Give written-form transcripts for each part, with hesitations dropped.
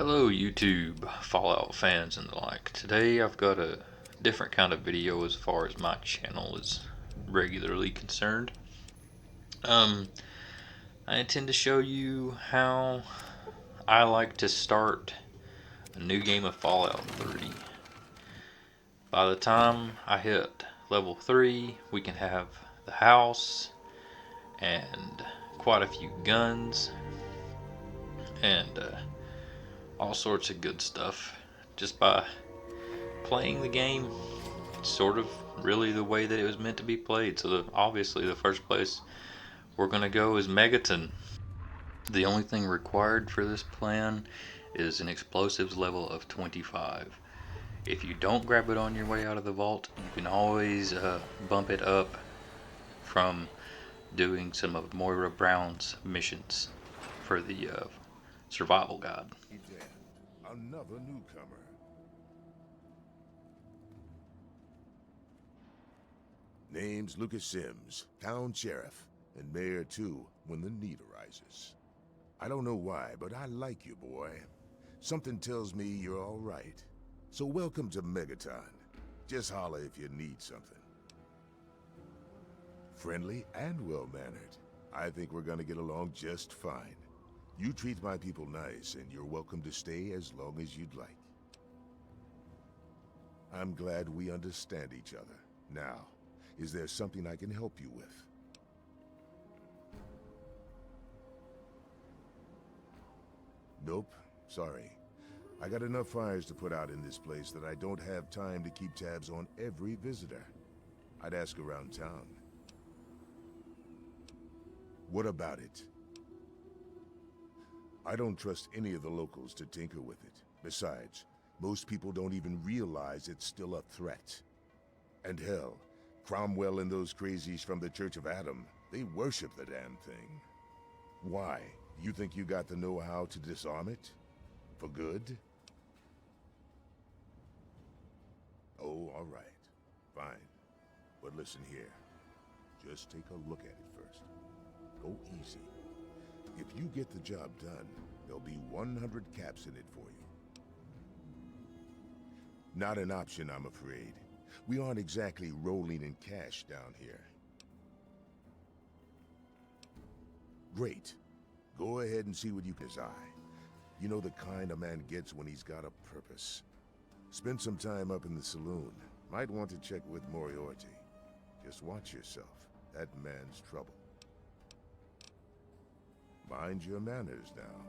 Hello YouTube, Fallout fans and the like. Today I've got a different kind of video as far as my channel is regularly concerned. I intend to show you how I like to start a new game of Fallout 3. By the time I hit level 3, we can have the house and quite a few guns and all sorts of good stuff just by playing the game sort of really the way that it was meant to be played. So obviously the first place we're going to go is Megaton. The only thing required for this plan is an explosives level of 25. If you don't grab it on your way out of the vault, you can always bump it up from doing some of Moira Brown's missions for the survival guide. Another newcomer. Name's Lucas Sims, town sheriff, and mayor too, when the need arises. I don't know why, but I like you, boy. Something tells me you're all right. So welcome to Megaton. Just holler if you need something. Friendly and well-mannered. I think we're gonna get along just fine. You treat my people nice, and you're welcome to stay as long as you'd like. I'm glad we understand each other. Now, is there something I can help you with? Nope, sorry. I got enough fires to put out in this place that I don't have time to keep tabs on every visitor. I'd ask around town. What about it? I don't trust any of the locals to tinker with it. Besides, most people don't even realize it's still a threat. And hell, Cromwell and those crazies from the Church of Adam, they worship the damn thing. Why? You think you got the know-how to disarm it? For good? Oh, all right. Fine. But listen here. Just take a look at it first. Go easy. If you get the job done, there'll be 100 caps in it for you. Not an option, I'm afraid. We aren't exactly rolling in cash down here. Great. Go ahead and see what you can desire. You know the kind a man gets when he's got a purpose. Spend some time up in the saloon. Might want to check with Moriarty. Just watch yourself. That man's trouble. Mind your manners now.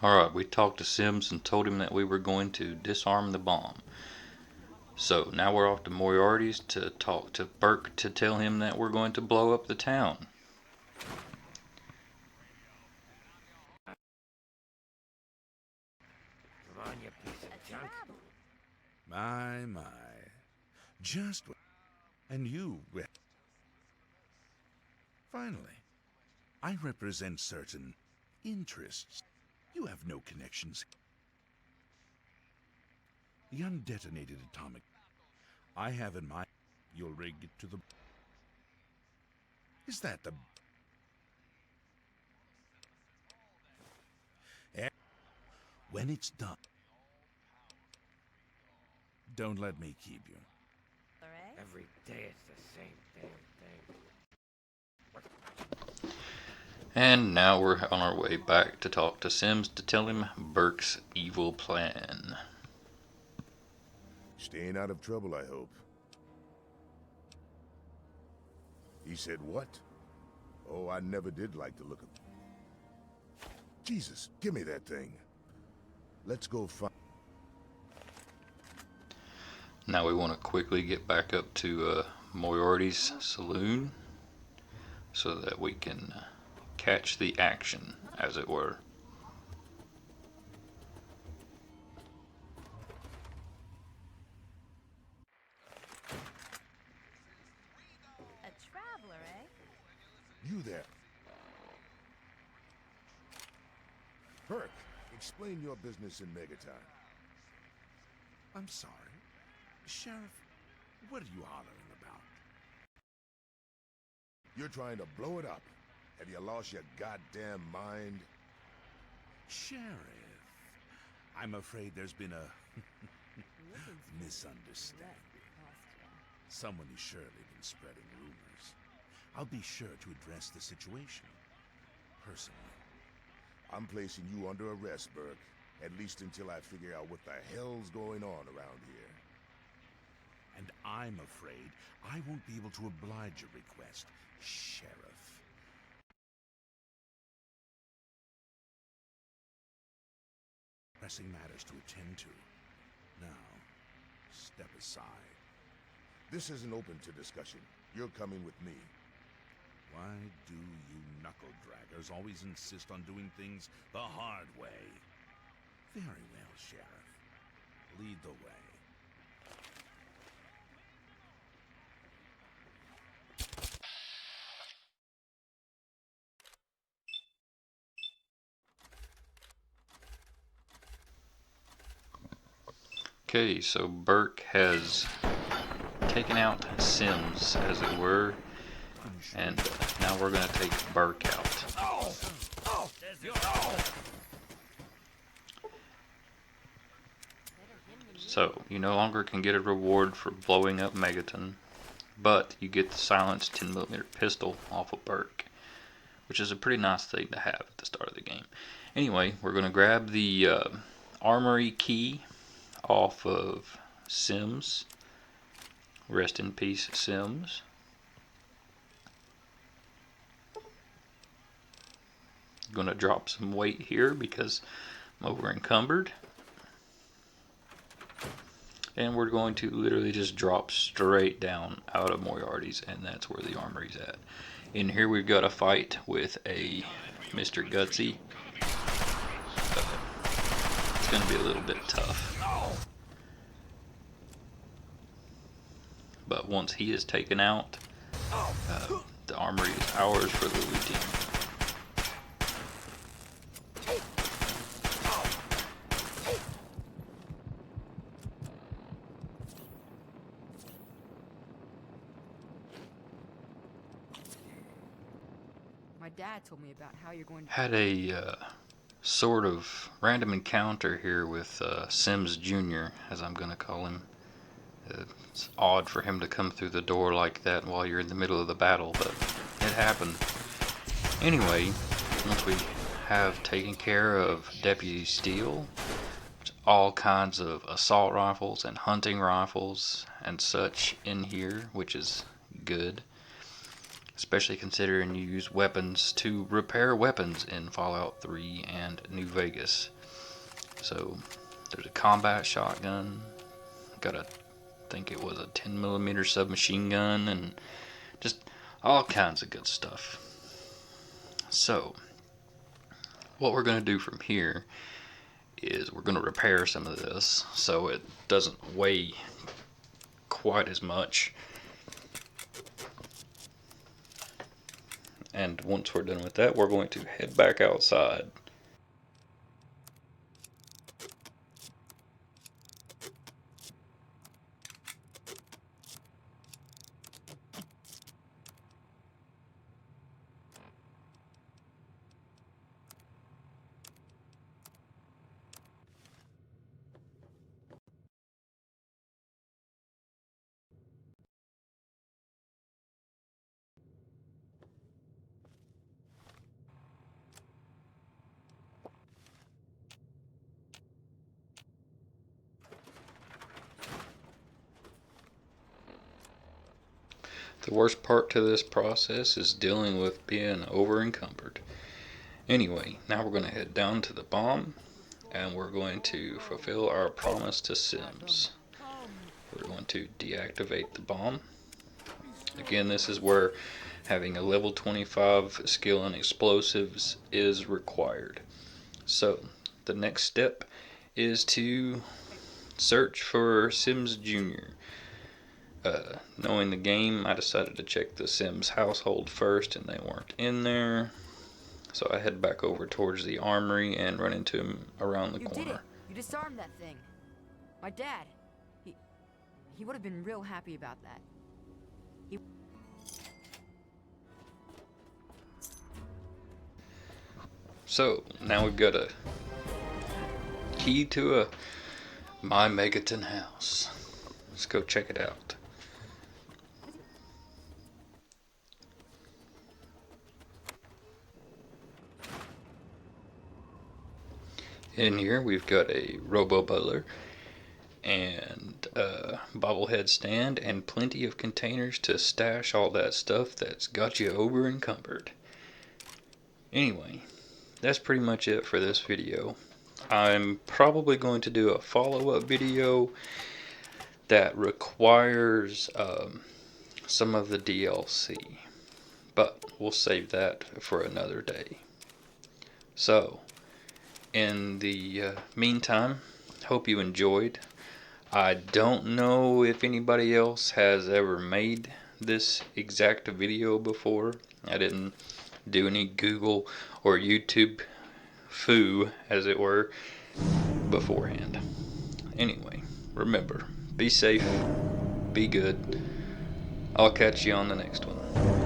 Alright, we talked to Sims and told him that we were going to disarm the bomb. So now we're off to Moriarty's to talk to Burke to tell him that we're going to blow up the town. Come on, you piece of junk. My. Just... And you... Finally, I represent certain interests. You have no connections. The undetonated atomic I have in my... You'll rig it to the... Is that the... When it's done... Don't let me keep you. Every day it's the same damn thing. And now we're on our way back to talk to Sims to tell him Burke's evil plan. Staying out of trouble, I hope. He said what? Oh, I never did like the look of... Jesus, give me that thing. Let's go find... Now we want to quickly get back up to Moriarty's saloon so that we can catch the action, as it were. A traveler, eh? You there. Burke, explain your business in Megaton. I'm sorry. Sheriff, what are you hollering about? You're trying to blow it up. Have you lost your goddamn mind? Sheriff, I'm afraid there's been a misunderstanding. Someone has surely been spreading rumors. I'll be sure to address the situation personally. I'm placing you under arrest, Burke. At least until I figure out what the hell's going on around here. And I'm afraid I won't be able to oblige your request, Sheriff. Pressing matters to attend to. Now, step aside. This isn't open to discussion. You're coming with me. Why do you knuckle-draggers always insist on doing things the hard way? Very well, Sheriff. Lead the way. Okay, so Burke has taken out Sims, as it were, and now we're going to take Burke out. So, you no longer can get a reward for blowing up Megaton, but you get the silenced 10mm pistol off of Burke, which is a pretty nice thing to have at the start of the game. Anyway, we're going to grab the armory key off of Sims. Rest in peace, Sims. Gonna drop some weight here because I'm over encumbered. And we're going to literally just drop straight down out of Moriarty's, and that's where the armory's at. In here we've got a fight with a Mr. Gutsy. It's gonna be a little bit tough. But once he is taken out, the armory is ours for the looting. My dad told me about how you're going to... Had a sort of random encounter here with Sims Jr., as I'm going to call him. It's odd for him to come through the door like that while you're in the middle of the battle, but it happened. Anyway, once we have taken care of Deputy Steele, there's all kinds of assault rifles and hunting rifles and such in here, which is good. Especially considering you use weapons to repair weapons in Fallout 3 and New Vegas. So, there's a combat shotgun, got a, I think it was a 10mm submachine gun, and just all kinds of good stuff. So, what we're going to do from here is we're going to repair some of this so it doesn't weigh quite as much. And once we're done with that, we're going to head back outside. The worst part to this process is dealing with being over encumbered. Anyway, now we're going to head down to the bomb and we're going to fulfill our promise to Sims. We're going to deactivate the bomb. Again, this is where having a level 25 skill in explosives is required. So, the next step is to search for Sims Jr. Knowing the game, I decided to check the Sims household first, and they weren't in there. So I head back over towards the armory and run into him around the corner. You did it! You disarmed that thing. My dad, he would have been real happy about that. So now we've got to key to a My Megaton house. Let's go check it out. In here we've got a Robo Butler and a bobblehead stand and plenty of containers to stash all that stuff that's got you over encumbered. Anyway, that's pretty much it for this video. I'm probably going to do a follow-up video that requires some of the DLC, but we'll save that for another day. So, in the meantime, hope you enjoyed. I don't know if anybody else has ever made this exact video before. I didn't do any Google or YouTube foo, as it were, beforehand. Anyway, remember, be safe, be good. I'll catch you on the next one.